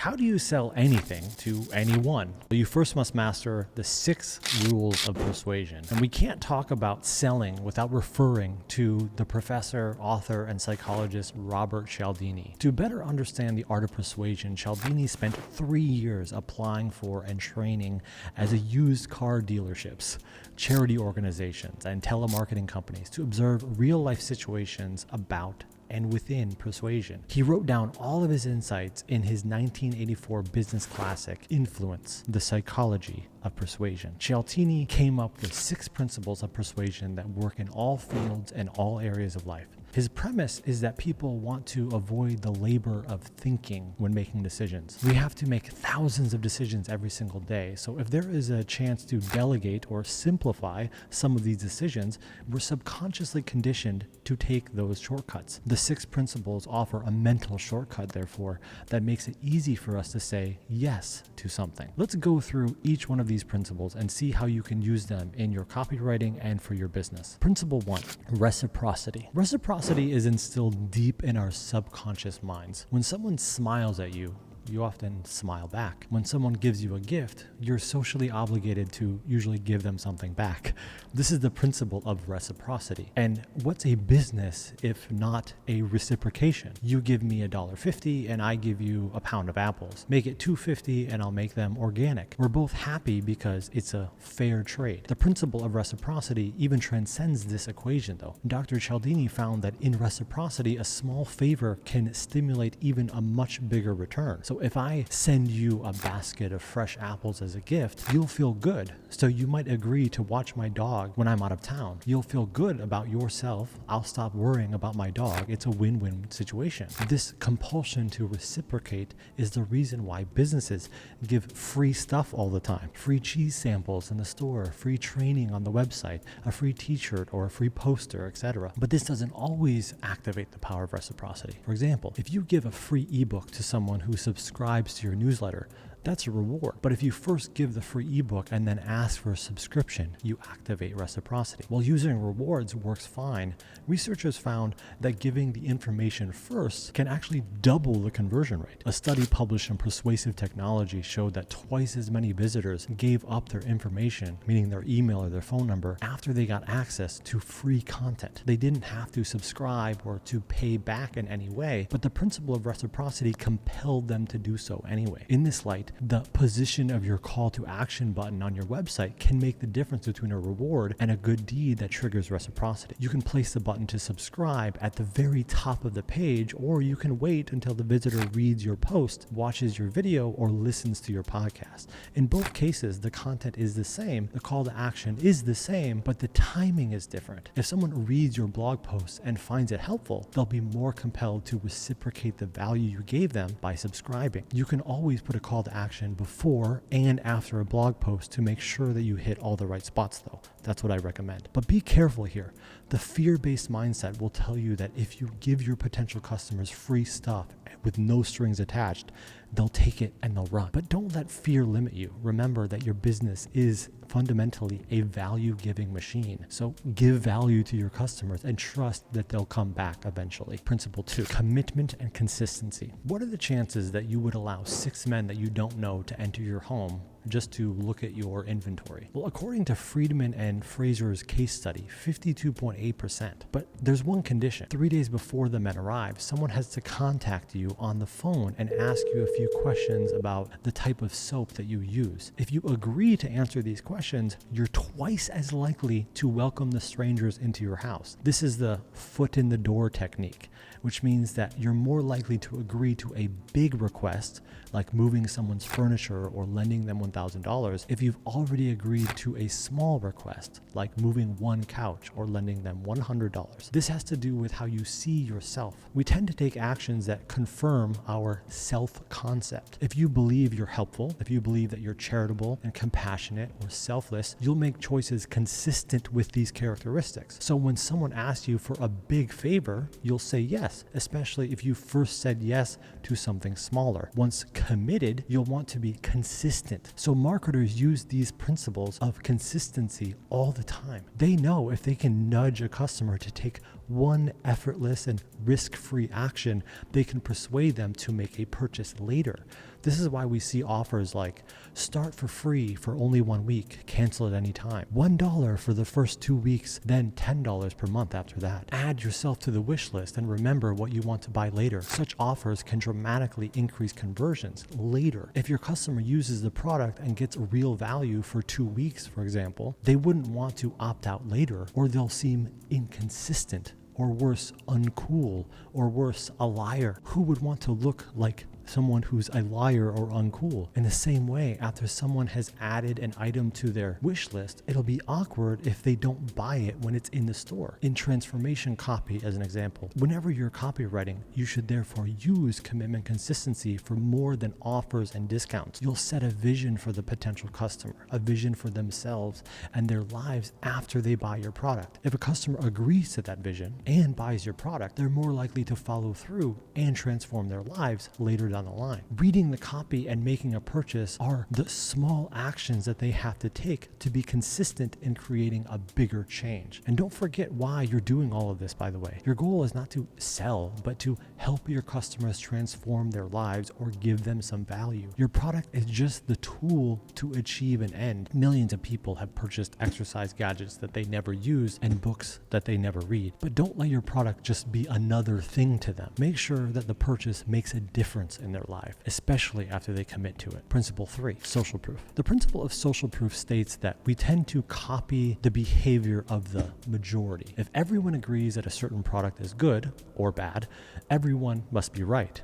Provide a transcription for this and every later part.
How do you sell anything to anyone? You first must master the 6 rules of persuasion. And we can't talk about selling without referring to the professor, author, and psychologist Robert Cialdini. To better understand the art of persuasion, Cialdini spent 3 years applying for and training as a used car dealerships, charity organizations, and telemarketing companies to observe real-life situations about and within persuasion. He wrote down all of his insights in his 1984 business classic, Influence, The Psychology of Persuasion. Cialdini came up with 6 principles of persuasion that work in all fields and all areas of life. His premise is that people want to avoid the labor of thinking when making decisions. We have to make thousands of decisions every single day, so if there is a chance to delegate or simplify some of these decisions, we're subconsciously conditioned to take those shortcuts. The 6 principles offer a mental shortcut, therefore, that makes it easy for us to say yes to something. Let's go through each one of these principles and see how you can use them in your copywriting and for your business. Principle 1, reciprocity. Reciprocity is instilled deep in our subconscious minds. When someone smiles at you, you often smile back. When someone gives you a gift, you're socially obligated to usually give them something back. This is the principle of reciprocity. And what's a business if not a reciprocation? You give me $1.50 and I give you a pound of apples. Make it $2.50 and I'll make them organic. We're both happy because it's a fair trade. The principle of reciprocity even transcends this equation though. Dr. Cialdini found that in reciprocity, a small favor can stimulate even a much bigger return. So if I send you a basket of fresh apples as a gift, you'll feel good. So you might agree to watch my dog when I'm out of town. You'll feel good about yourself. I'll stop worrying about my dog. It's a win-win situation. This compulsion to reciprocate is the reason why businesses give free stuff all the time. Free cheese samples in the store, free training on the website, a free t-shirt or a free poster, etc. But this doesn't always activate the power of reciprocity. For example, if you give a free ebook to someone who subscribes to your newsletter, that's a reward. But if you first give the free ebook and then ask for a subscription, you activate reciprocity. While using rewards works fine, researchers found that giving the information first can actually double the conversion rate. A study published in Persuasive Technology showed that twice as many visitors gave up their information, meaning their email or their phone number, after they got access to free content. They didn't have to subscribe or to pay back in any way, but the principle of reciprocity compelled them to do so anyway. In this light, the position of your call to action button on your website can make the difference between a reward and a good deed that triggers reciprocity. You can place the button to subscribe at the very top of the page, or you can wait until the visitor reads your post, watches your video, or listens to your podcast. In both cases, the content is the same, the call to action is the same, but the timing is different. If someone reads your blog post and finds it helpful, they'll be more compelled to reciprocate the value you gave them by subscribing. You can always put a call to action before and after a blog post to make sure that you hit all the right spots though. That's what I recommend. But be careful here. The fear-based mindset will tell you that if you give your potential customers free stuff with no strings attached, they'll take it and they'll run. But don't let fear limit you. Remember that your business is fundamentally a value-giving machine. So give value to your customers and trust that they'll come back eventually. Principle 2, commitment and consistency. What are the chances that you would allow 6 men that you don't know to enter your home just to look at your inventory? Well, according to Friedman and Fraser's case study, 52.8%. But there's one condition. 3 days before the men arrive, someone has to contact you on the phone and ask you a few questions about the type of soap that you use. If you agree to answer these questions, you're twice as likely to welcome the strangers into your house. This is the foot in the door technique, which means that you're more likely to agree to a big request, like moving someone's furniture or lending them $1,000, if you've already agreed to a small request, like moving one couch or lending them $100. This has to do with how you see yourself. We tend to take actions that confirm our self-concept. If you believe you're helpful, if you believe that you're charitable and compassionate or selfless, you'll make choices consistent with these characteristics. So when someone asks you for a big favor, you'll say yes, especially if you first said yes to something smaller. Once committed, you'll want to be consistent. So marketers use these principles of consistency all the time. They know if they can nudge a customer to take one effortless and risk-free action, they can persuade them to make a purchase later. This is why we see offers like start for free for only 1 week, cancel at any time, $1 for the first 2 weeks, then $10 per month after that. Add yourself to the wish list and remember what you want to buy later. Such offers can dramatically increase conversions later. If your customer uses the product and gets real value for 2 weeks, for example, they wouldn't want to opt out later, or they'll seem inconsistent, or worse, uncool, or worse, a liar. Who would want to look like someone who's a liar or uncool? In the same way, after someone has added an item to their wish list, it'll be awkward if they don't buy it when it's in the store. In transformation copy, as an example, whenever you're copywriting, you should therefore use commitment consistency for more than offers and discounts. You'll set a vision for the potential customer, a vision for themselves and their lives after they buy your product. If a customer agrees to that vision and buys your product, they're more likely to follow through and transform their lives later down the line. Reading the copy and making a purchase are the small actions that they have to take to be consistent in creating a bigger change. And don't forget why you're doing all of this, by the way. Your goal is not to sell, but to help your customers transform their lives or give them some value. Your product is just the tool to achieve an end. Millions of people have purchased exercise gadgets that they never use and books that they never read. But don't let your product just be another thing to them. Make sure that the purchase makes a difference in their life, especially after they commit to it. Principle 3, social proof. The principle of social proof states that we tend to copy the behavior of the majority. If everyone agrees that a certain product is good or bad, everyone must be right?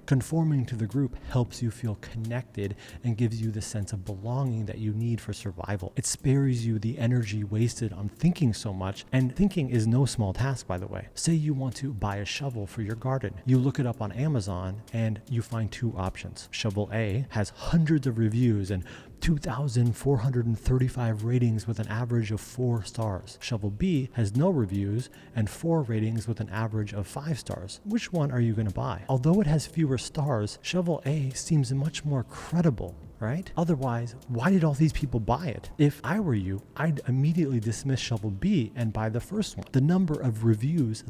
Conforming to the group helps you feel connected and gives you the sense of belonging that you need for survival. It spares you the energy wasted on thinking so much, and thinking is no small task, by the way. Say you want to buy a shovel for your garden. You look it up on Amazon and you find 2 options. Shovel A has hundreds of reviews and 2,435 ratings with an average of 4 stars. Shovel B has no reviews and 4 ratings with an average of 5 stars. Which one are you going to buy? Although it has fewer stars, Shovel A seems much more credible, right? Otherwise, why did all these people buy it? If I were you, I'd immediately dismiss Shovel B and buy the first one. The number of reviews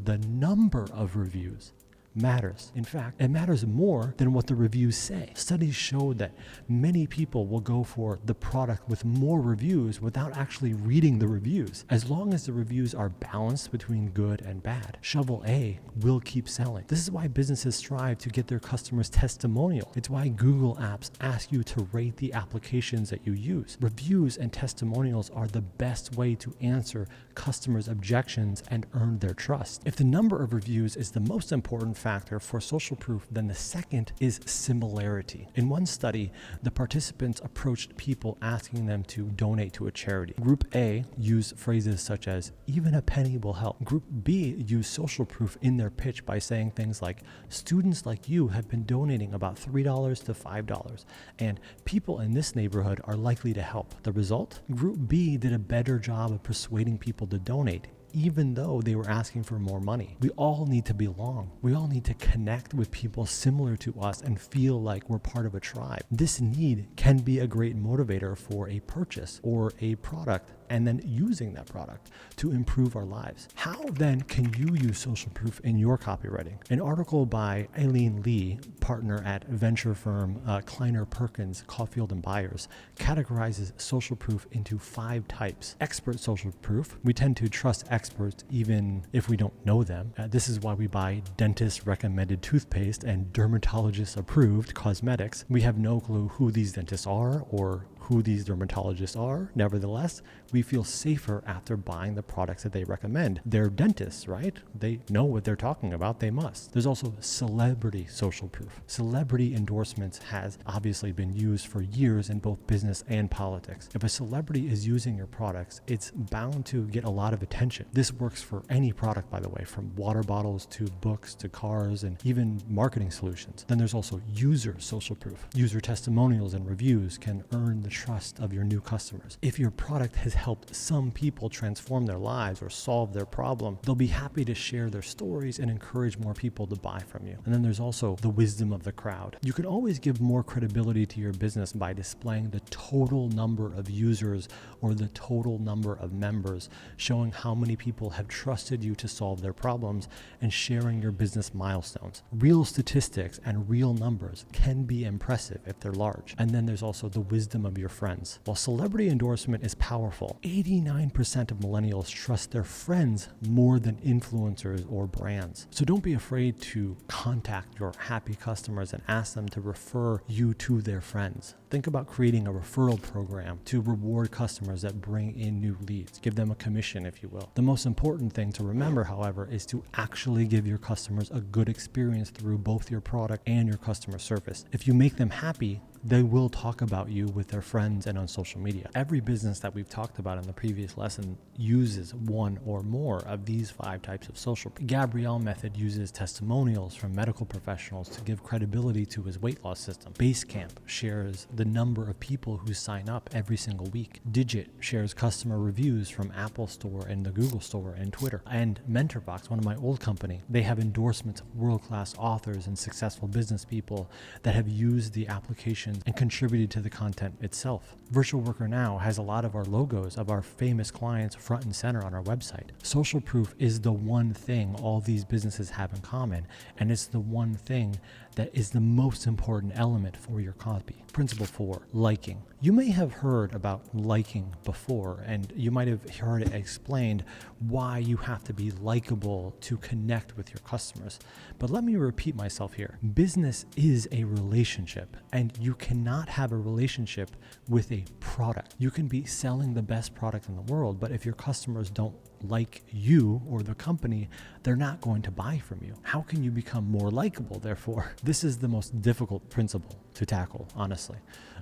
matters. In fact, it matters more than what the reviews say. Studies show that many people will go for the product with more reviews without actually reading the reviews. As long as the reviews are balanced between good and bad, Shovel A will keep selling. This is why businesses strive to get their customers testimonial. It's why Google apps ask you to rate the applications that you use. Reviews and testimonials are the best way to answer customers' objections and earn their trust. If the number of reviews is the most important factor for social proof, then the second is similarity. In one study, the participants approached people asking them to donate to a charity. Group A used phrases such as, "even a penny will help." Group B used social proof in their pitch by saying things like, "students like you have been donating about $3 to $5, and people in this neighborhood are likely to help." The result? Group B did a better job of persuading people to donate, even though they were asking for more money. We all need to belong. We all need to connect with people similar to us and feel like we're part of a tribe. This need can be a great motivator for a purchase or a product, and then using that product to improve our lives. How then can you use social proof in your copywriting? An article by Eileen Lee, partner at venture firm Kleiner Perkins, Caulfield and Byers, categorizes social proof into 5 types. Expert social proof. We tend to trust experts even if we don't know them. This is why we buy dentist recommended toothpaste and dermatologist approved cosmetics. We have no clue who these dentists are or who these dermatologists are. Nevertheless, we feel safer after buying the products that they recommend. They're dentists, right? They know what they're talking about. They must. There's also celebrity social proof. Celebrity endorsements has obviously been used for years in both business and politics. If a celebrity is using your products, it's bound to get a lot of attention. This works for any product, by the way, from water bottles to books to cars and even marketing solutions. Then there's also user social proof. User testimonials and reviews can earn the trust of your new customers. If your product has helped some people transform their lives or solve their problem, they'll be happy to share their stories and encourage more people to buy from you. And then there's also the wisdom of the crowd. You can always give more credibility to your business by displaying the total number of users or the total number of members, showing how many people have trusted you to solve their problems and sharing your business milestones. Real statistics and real numbers can be impressive if they're large. And then there's also the wisdom of your friends. While celebrity endorsement is powerful, 89% of millennials trust their friends more than influencers or brands. So don't be afraid to contact your happy customers and ask them to refer you to their friends. Think about creating a referral program to reward customers that bring in new leads. Give them a commission, if you will. The most important thing to remember, however, is to actually give your customers a good experience through both your product and your customer service. If you make them happy, they will talk about you with their friends and on social media. Every business that we've talked about in the previous lesson uses one or more of these 5 types of social. Gabrielle method uses testimonials from medical professionals to give credibility to his weight loss system. Basecamp shares the number of people who sign up every single week. Digit shares customer reviews from Apple Store and the Google Store and Twitter. And Mentorbox, one of my old company, they have endorsements of world-class authors and successful business people that have used the application and contributed to the content itself. Virtual Worker Now has a lot of our logos of our famous clients front and center on our website. Social proof is the one thing all these businesses have in common, and it's the one thing that is the most important element for your copy. Principle 4, liking. You may have heard about liking before, and you might have heard it explained why you have to be likable to connect with your customers. But let me repeat myself here. Business is a relationship, and you cannot have a relationship with a product. You can be selling the best product in the world, but if your customers don't like you or the company, they're not going to buy from you. How can you become more likable, therefore? This is the most difficult principle to tackle, honestly.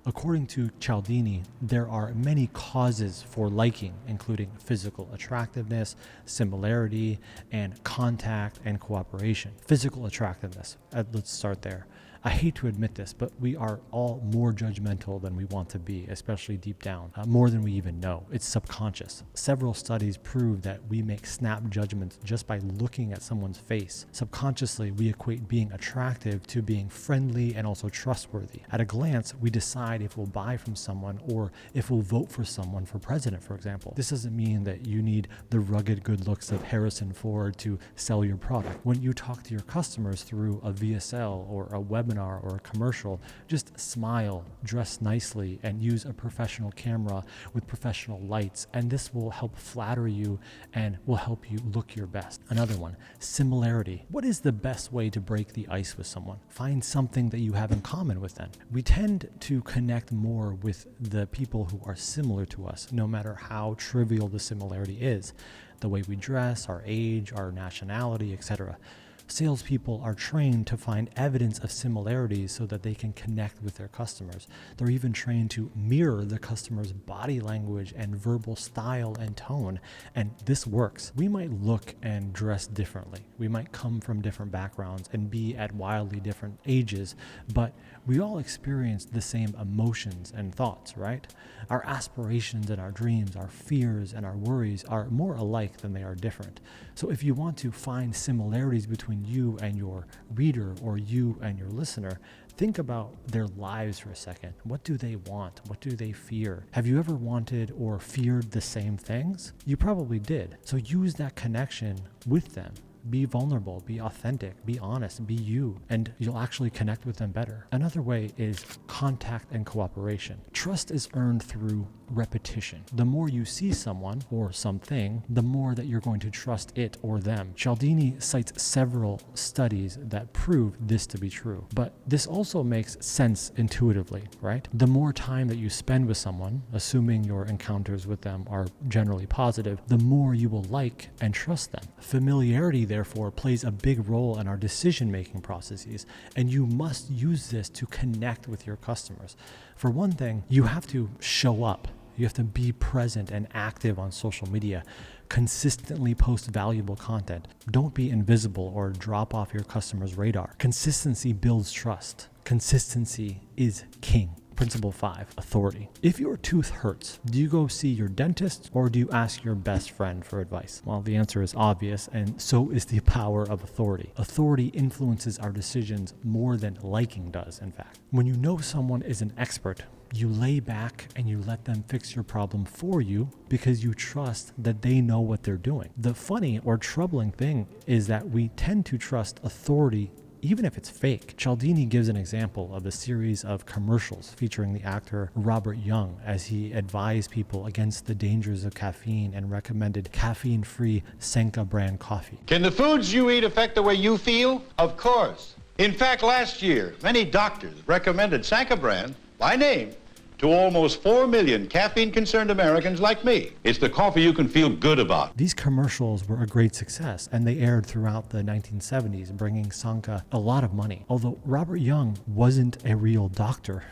According to Cialdini, there are many causes for liking, including physical attractiveness, similarity, and contact and cooperation. Physical attractiveness, let's start there. I hate to admit this, but we are all more judgmental than we want to be, especially deep down, more than we even know. It's subconscious. Several studies prove that we make snap judgments just by looking at someone's face. Subconsciously, we equate being attractive to being friendly and also trustworthy. At a glance, we decide if we'll buy from someone or if we'll vote for someone for president, for example. This doesn't mean that you need the rugged good looks of Harrison Ford to sell your product. When you talk to your customers through a VSL or a webinar or a commercial, just smile, dress nicely, and use a professional camera with professional lights, and this will help flatter you and will help you look your best. Another one, similarity. What is the best way to break the ice with someone? Find something that you have in common with them. We tend to connect more with the people who are similar to us, no matter how trivial the similarity is. The way we dress, our age, our nationality, etc. Salespeople are trained to find evidence of similarities so that they can connect with their customers. They're even trained to mirror the customer's body language and verbal style and tone, and this works. We might look and dress differently. We might come from different backgrounds and be at wildly different ages, but we all experience the same emotions and thoughts, right? Our aspirations and our dreams, our fears and our worries are more alike than they are different. So if you want to find similarities between you and your reader or you and your listener, think about their lives for a second. What do they want? What do they fear? Have you ever wanted or feared the same things? You probably did. So use that connection with them. Be vulnerable, be authentic, be honest, be you, and you'll actually connect with them better. Another way is contact and cooperation. Trust is earned through repetition. The more you see someone or something, the more that you're going to trust it or them. Cialdini cites several studies that prove this to be true, but this also makes sense intuitively, right? The more time that you spend with someone, assuming your encounters with them are generally positive, the more you will like and trust them. Familiarity, therefore, plays a big role in our decision-making processes, and you must use this to connect with your customers. For one thing, you have to show up. You have to be present and active on social media. Consistently post valuable content. Don't be invisible or drop off your customers' radar. Consistency builds trust. Consistency is king. Principle 5, authority. If your tooth hurts, do you go see your dentist or do you ask your best friend for advice? Well, the answer is obvious, and so is the power of authority. Authority influences our decisions more than liking does, in fact. When you know someone is an expert, you lay back and you let them fix your problem for you because you trust that they know what they're doing. The funny or troubling thing is that we tend to trust authority even if it's fake. Cialdini gives an example of a series of commercials featuring the actor Robert Young as he advised people against the dangers of caffeine and recommended caffeine-free Senka brand coffee. Can the foods you eat affect the way you feel? Of course. In fact, last year, many doctors recommended Senka brand by name to almost 4 million caffeine-concerned Americans like me. It's the coffee you can feel good about. These commercials were a great success, and they aired throughout the 1970s, bringing Sanka a lot of money. Although Robert Young wasn't a real doctor,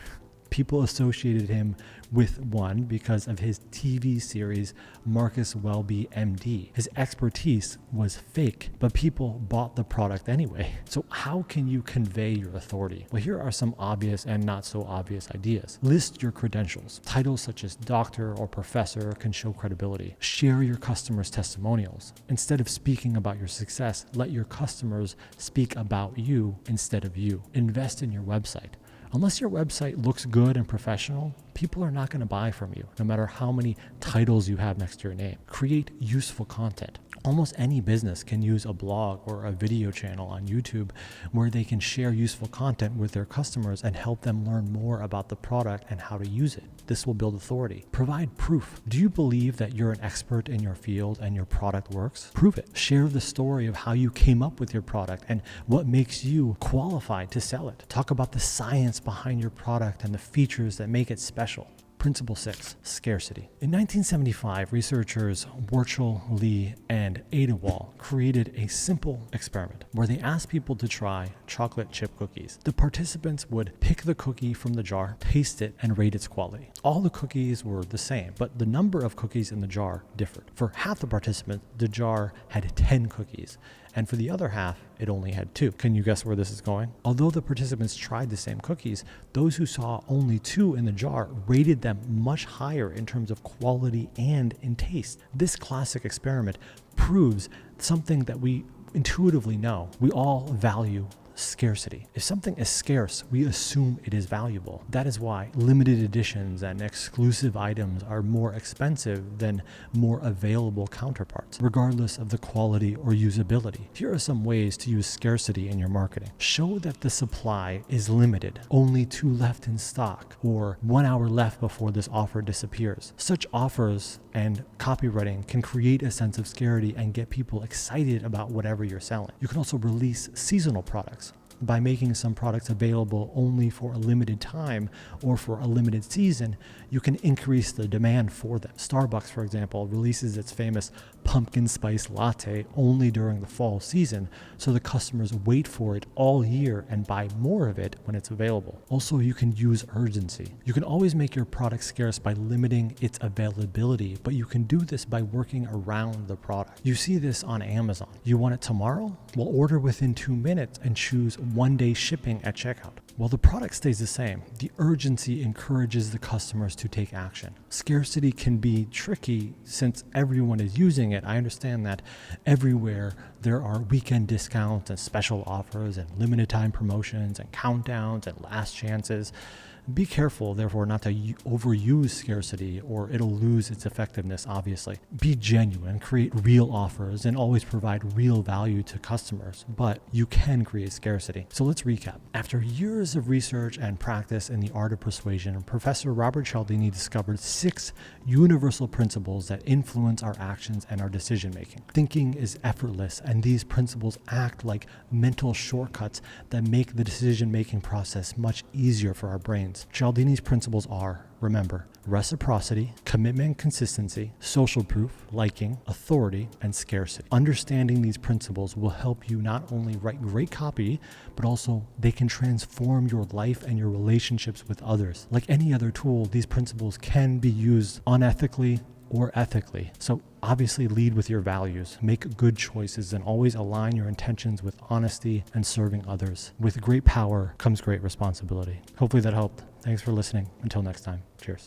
people associated him with one because of his TV series Marcus Welby MD. His expertise was fake, but people bought the product anyway. So how can you convey your authority? Well, here are some obvious and not so obvious ideas. List your credentials. Titles such as doctor or professor can show credibility. Share your customers' testimonials. Instead of speaking about your success, let your customers speak about you instead of you. Invest in your website. Unless your website looks good and professional, people are not going to buy from you, no matter how many titles you have next to your name. Create useful content. Almost any business can use a blog or a video channel on YouTube where they can share useful content with their customers and help them learn more about the product and how to use it. This will build authority. Provide proof. Do you believe that you're an expert in your field and your product works? Prove it. Share the story of how you came up with your product and what makes you qualified to sell it. Talk about the science behind your product and the features that make it special. Principle 6, scarcity. In 1975, researchers Worchel, Lee, and Adewale created a simple experiment where they asked people to try chocolate chip cookies. The participants would pick the cookie from the jar, taste it, and rate its quality. All the cookies were the same, but the number of cookies in the jar differed. For half the participants, the jar had 10 cookies, and for the other half, it only had 2. Can you guess where this is going? Although the participants tried the same cookies, those who saw only 2 in the jar rated them much higher in terms of quality and in taste. This classic experiment proves something that we intuitively know. We all value scarcity. If something is scarce, we assume it is valuable. That is why limited editions and exclusive items are more expensive than more available counterparts, regardless of the quality or usability. Here are some ways to use scarcity in your marketing. Show that the supply is limited, only 2 left in stock, or 1 hour left before this offer disappears. Such offers and copywriting can create a sense of scarcity and get people excited about whatever you're selling. You can also release seasonal products. By making some products available only for a limited time or for a limited season, you can increase the demand for them. Starbucks, for example, releases its famous pumpkin spice latte only during the fall season, so the customers wait for it all year and buy more of it when it's available. Also, you can use urgency. You can always make your product scarce by limiting its availability, but you can do this by working around the product. You see this on Amazon. You want it tomorrow? Well, order within 2 minutes and choose 1-day shipping at checkout. While the product stays the same, the urgency encourages the customers to take action. Scarcity can be tricky since everyone is using it. I understand that everywhere there are weekend discounts and special offers and limited time promotions and countdowns and last chances. Be careful, therefore, not to overuse scarcity or it'll lose its effectiveness, obviously. Be genuine, create real offers, and always provide real value to customers, but you can create scarcity. So let's recap. After years of research and practice in the art of persuasion, Professor Robert Cialdini discovered 6 universal principles that influence our actions and our decision-making. Thinking is effortless, and these principles act like mental shortcuts that make the decision-making process much easier for our brains. Cialdini's principles are, remember, reciprocity, commitment and consistency, social proof, liking, authority, and scarcity. Understanding these principles will help you not only write great copy, but also they can transform your life and your relationships with others. Like any other tool, these principles can be used unethically or ethically. So obviously lead with your values, make good choices, and always align your intentions with honesty and serving others. With great power comes great responsibility. Hopefully that helped. Thanks for listening. Until next time. Cheers.